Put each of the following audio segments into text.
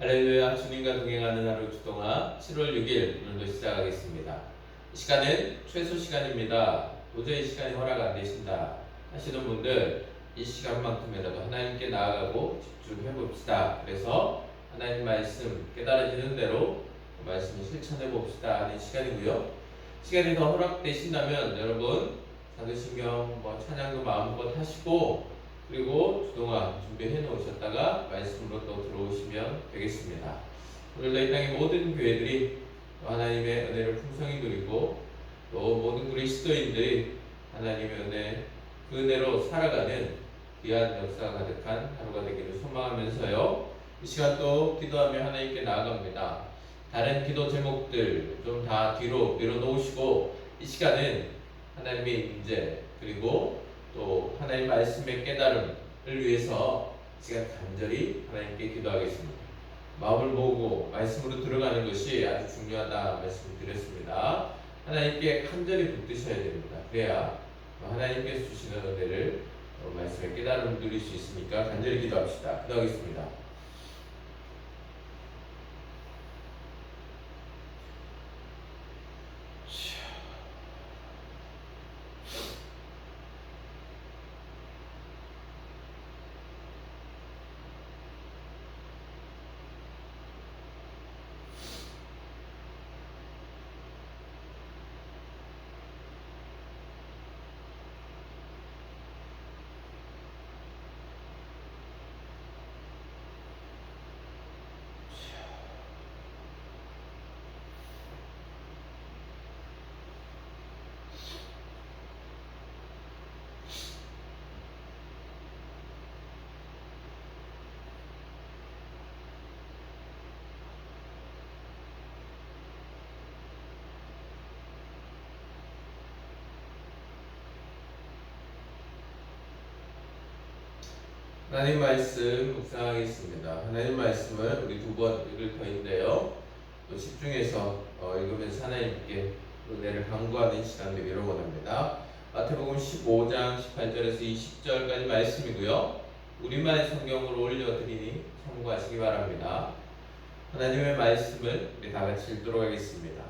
할렐루야. 주님과 동행하는 하루 주동아 7월 6일 오늘도 시작하겠습니다. 이 시간은 최소 시간입니다. 도저히 시간이 허락 안 되신다 하시는 분들, 이 시간만큼이라도 하나님께 나아가고 집중해 봅시다. 그래서 하나님 말씀 깨달아지는 대로 그 말씀을 실천해 봅시다 하는 시간이고요. 시간이 더 허락되신다면 여러분 사도신경 찬양도 마음껏 하시고, 그리고 주동안 준비해 놓으셨다가 말씀으로 또 들어오시면 되겠습니다. 오늘도 이 땅의 모든 교회들이 하나님의 은혜를 풍성히 누리고, 또 모든 그리스도인들이 하나님의 은혜, 그 은혜로 살아가는 귀한 역사가 가득한 하루가 되기를 소망하면서요, 이 시간 또 기도하며 하나님께 나아갑니다. 다른 기도 제목들 좀 다 뒤로 밀어놓으시고, 이 시간은 하나님의 임재, 그리고 또 하나님 말씀의 깨달음을 위해서 시간 간절히 하나님께 기도하겠습니다. 마음을 모으고 말씀으로 들어가는 것이 아주 중요하다 말씀을 드렸습니다. 하나님께 간절히 붙드셔야 됩니다. 그래야 하나님께서 주시는 은혜를, 말씀의 깨달음을 누릴 수 있으니까 간절히 기도합시다. 기도하겠습니다. 하나님 말씀 묵상하겠습니다. 하나님 말씀을 우리 두 번 읽을 터인데요, 또 집중해서 읽으면서 하나님께 은혜를 간구하는 시간 되기를 원합니다. 마태복음 15장 18절에서 20절까지 말씀이고요. 우리만의 성경으로 올려드리니 참고하시기 바랍니다. 하나님의 말씀을 우리 다 같이 읽도록 하겠습니다.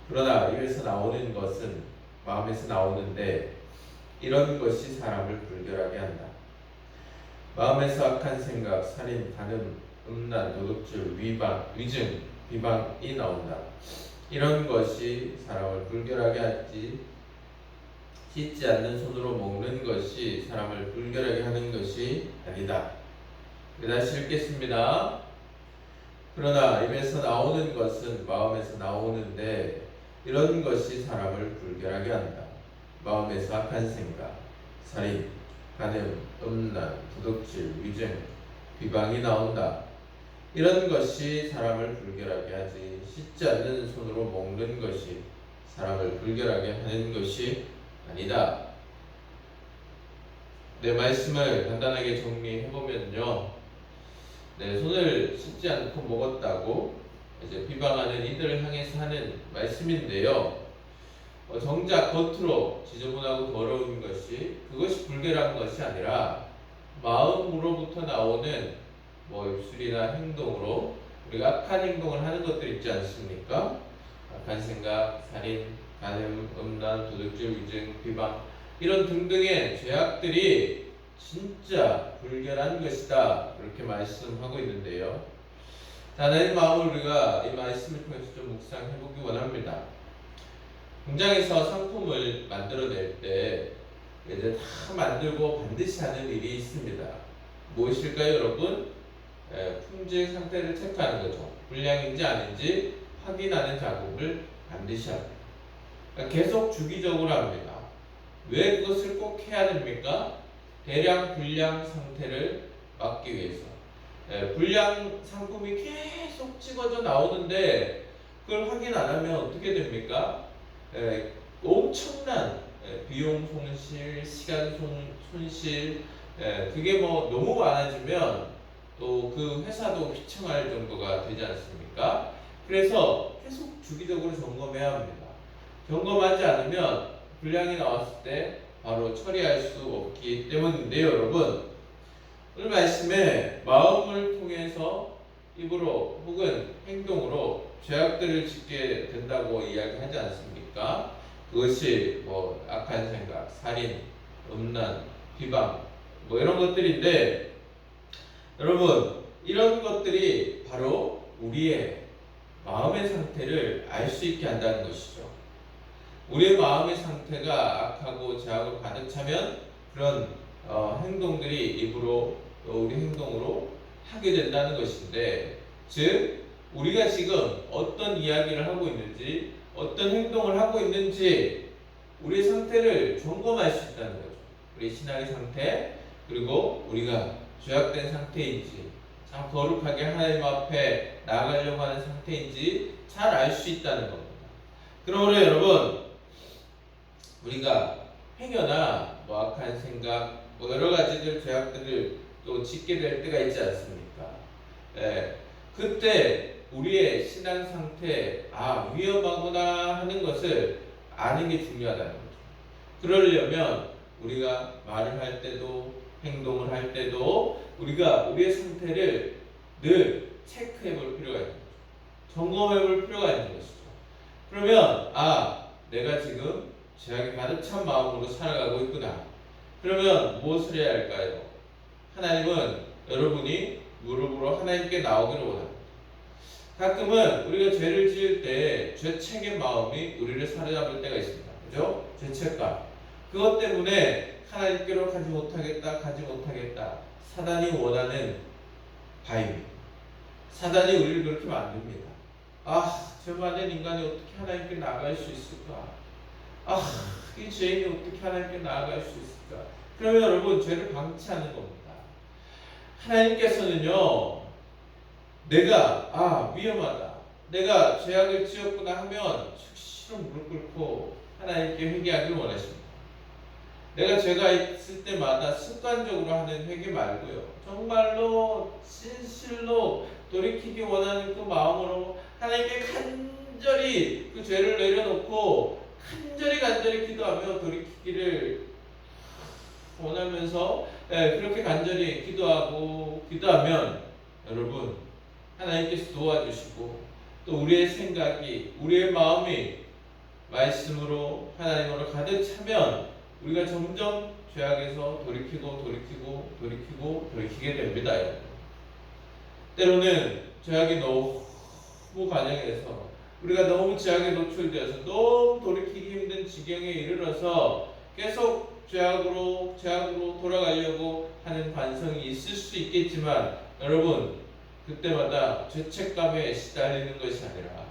그러나 입에서 나오는 것은 마음에서 나오는데, 이런 것이 사람을 불결하게 한다. 마음에서 악한 생각, 살인, 간음, 음란, 도둑질, 위증, 비방이 나온다. 이런 것이 사람을 불결하게 하지, 씻지 않는 손으로 먹는 것이 사람을 불결하게 하는 것이 아니다. 다시 읽겠습니다. 그러나 입에서 나오는 것은 마음에서 나오는데, 이런 것이 사람을 불결하게 한다. 마음에서 악한 생각, 살인, 간음, 음란, 도둑질, 위증, 비방이 나온다. 이런 것이 사람을 불결하게 하지, 씻지 않는 손으로 먹는 것이 사람을 불결하게 하는 것이 아니다. 내 말씀을 간단하게 정리해보면요, 손을 씻지 않고 먹었다고 이제 비방하는 이들을 향해서 하는 말씀인데요, 정작 겉으로 지저분하고 더러운 것이, 그것이 불결한 것이 아니라 마음으로부터 나오는 입술이나 행동으로 우리가 악한 행동을 하는 것들 있지 않습니까? 악한 생각, 살인, 간음, 음란, 도둑질, 위증, 비방, 이런 등등의 죄악들이 진짜 불결한 것이다, 이렇게 말씀하고 있는데요. 하나님 마음을 우리가 이 말씀을 통해서 좀 묵상해보기 원합니다. 공장에서 상품을 만들어낼 때 이제 다 만들고 반드시 하는 일이 있습니다. 무엇일까요, 여러분? 품질 상태를 체크하는 거죠. 불량인지 아닌지 확인하는 작업을 반드시 합니다. 그러니까 계속 주기적으로 합니다. 왜 그것을 꼭 해야 됩니까? 대량 불량 상태를 막기 위해서. 불량 상품이 계속 찍어져 나오는데 그걸 확인 안 하면 어떻게 됩니까? 엄청난 비용 손실, 시간 손실, 그게 너무 많아지면 또 그 회사도 휘청할 정도가 되지 않습니까? 그래서 계속 주기적으로 점검해야 합니다. 점검하지 않으면 불량이 나왔을 때 바로 처리할 수 없기 때문인데요, 여러분. 오늘 말씀에 마음을 통해서 입으로 혹은 행동으로 죄악들을 짓게 된다고 이야기하지 않습니까? 그것이 뭐 악한 생각, 살인, 음란, 비방 뭐 이런 것들인데 여러분 이런 것들이 바로 우리의 마음의 상태를 알 수 있게 한다는 것이죠. 우리의 마음의 상태가 악하고 죄악으로 가득 차면 그런 행동들이 입으로 또 우리 행동으로 하게 된다는 것인데, 즉 우리가 지금 어떤 이야기를 하고 있는지 어떤 행동을 하고 있는지 우리의 상태를 점검할 수 있다는 거죠. 우리 신앙의 상태, 그리고 우리가 죄악된 상태인지 참 거룩하게 하나님 앞에 나아가려고 하는 상태인지 잘 알 수 있다는 겁니다. 그러므로 여러분 우리가 행여나 뭐 악한 생각 뭐 여러 가지들 죄악들을 또 짓게 될 때가 있지 않습니까? 예, 그때 우리의 신앙 상태 위험하구나 하는 것을 아는 게 중요하다는 거죠. 그러려면 우리가 말을 할 때도 행동을 할 때도 우리가 우리의 상태를 늘 체크해 볼 필요가 있는 거죠. 점검해 볼 필요가 있는 것이죠. 그러면 내가 지금 죄악이 가득 찬 마음으로 살아가고 있구나. 그러면 무엇을 해야 할까요? 하나님은 여러분이 무릎으로 하나님께 나오기를 원합니다. 가끔은 우리가 죄를 지을 때 죄책의 마음이 우리를 사로잡을 때가 있습니다. 그죠? 죄책감. 그것 때문에 하나님께로 가지 못하겠다. 사단이 원하는 바입니다. 사단이 우리를 그렇게 만듭니다. 저 많은 인간이 어떻게 하나님께 나아갈 수 있을까? 이 죄인이 어떻게 하나님께 나아갈 수 있을까? 그러면 여러분 죄를 방치하는 겁니다. 하나님께서는요, 내가 위험하다, 내가 죄악을 지었구나 하면 즉시로 무릎 꿇고 하나님께 회개하기를 원하십니다. 내가 죄가 있을 때마다 습관적으로 하는 회개 말고요, 정말로 진실로 돌이키기 원하는 그 마음으로 하나님께 간절히 그 죄를 내려놓고 간절히 기도하며 돌이키기를 원하면서 그렇게 간절히 기도하면 여러분 하나님께서 도와주시고 또 우리의 생각이 우리의 마음이 말씀으로 하나님으로 가득 차면 우리가 점점 죄악에서 돌이키게 됩니다. 때로는 죄악이 너무 관영해서 우리가 너무 죄악에 노출되어서 너무 돌이키기 힘든 지경에 이르러서 계속 죄악으로 돌아가려고 하는 관성이 있을 수 있겠지만 여러분 그때마다 죄책감에 시달리는 것이 아니라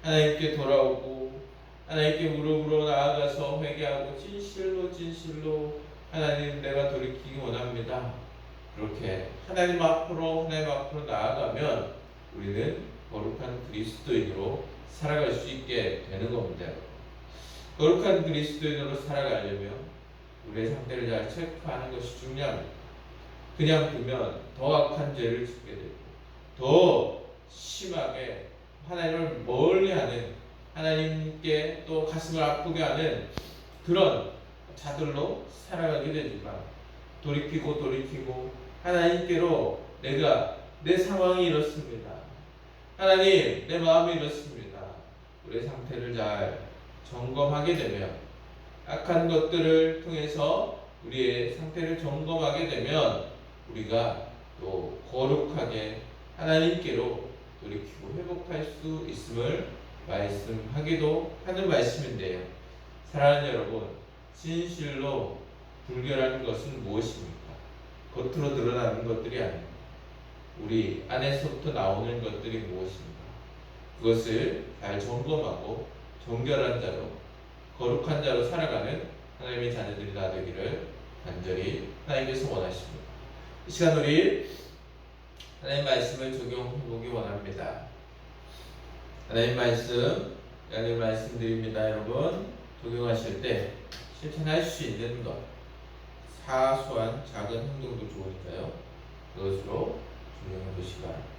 하나님께 돌아오고 하나님께 무릎으로 나아가서 회개하고 진실로 하나님 내가 돌이키기 원합니다. 그렇게 하나님 앞으로 나아가면 우리는 거룩한 그리스도인으로 살아갈 수 있게 되는 겁니다. 거룩한 그리스도인으로 살아가려면 우리의 상태를 잘 체크하는 것이 중요합니다. 그냥 두면 더 악한 죄를 짓게 되고 더 심하게 하나님을 멀리하는, 하나님께 또 가슴을 아프게 하는 그런 자들로 살아가게 되지만 돌이키고 하나님께로 내가 내 상황이 이렇습니다. 하나님 내 마음이 이렇습니다. 우리의 상태를 잘 점검하게 되면 악한 것들을 통해서 우리의 상태를 점검하게 되면 우리가 또 거룩하게 하나님께로 돌이키고 회복할 수 있음을 말씀하기도 하는 말씀인데요. 사랑하는 여러분, 진실로 불결한 것은 무엇입니까? 겉으로 드러나는 것들이 아닙니다. 우리 안에서부터 나오는 것들이 무엇입니까? 그것을 잘 점검하고 정결한 자로, 거룩한 자로 살아가는 하나님의 자녀들이 다 되기를 간절히 하나님께서 원하십니다. 이 시간 우리 하나님 말씀을 적용해보기 원합니다. 하나님 말씀드립니다. 여러분 적용하실 때 실천할 수 있는 것, 사소한 작은 행동도 좋으니까요. 그것으로 적용해 보시기 바랍니다.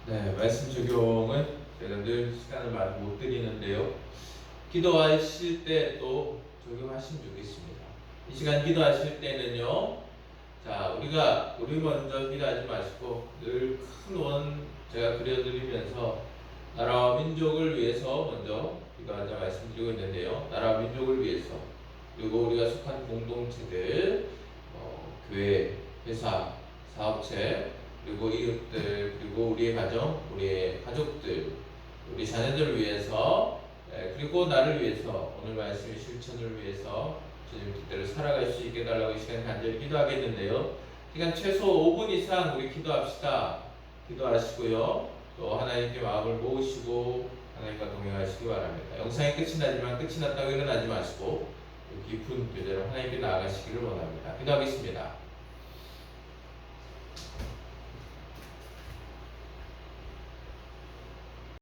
네, 말씀 적용은 제가 늘 시간을 많이 못 드리는데요. 기도하실 때 또 적용하시면 좋겠습니다. 이 시간 기도하실 때는요, 자, 우리 먼저 기도하지 마시고 늘 큰 원 제가 그려드리면서 나라와 민족을 위해서 먼저 기도하자 말씀드리고 있는데요. 나라와 민족을 위해서, 그리고 우리가 속한 공동체들, 교회, 회사, 사업체, 그리고 이웃들, 그리고 우리의 가정, 우리의 가족들, 우리 자녀들을 위해서, 그리고 나를 위해서, 오늘 말씀의 실천을 위해서 주님 뜻대로 살아갈 수 있게 달라고 이 시간 간절히 기도하겠는데요. 시간 최소 5분 이상 우리 기도합시다. 기도하시고요. 또 하나님께 마음을 모으시고 하나님과 동행하시기 바랍니다. 영상이 끝이 나지만 끝이 났다고 일어나지 마시고 깊은 교제로 하나님께 나아가시기를 원합니다. 기도하겠습니다.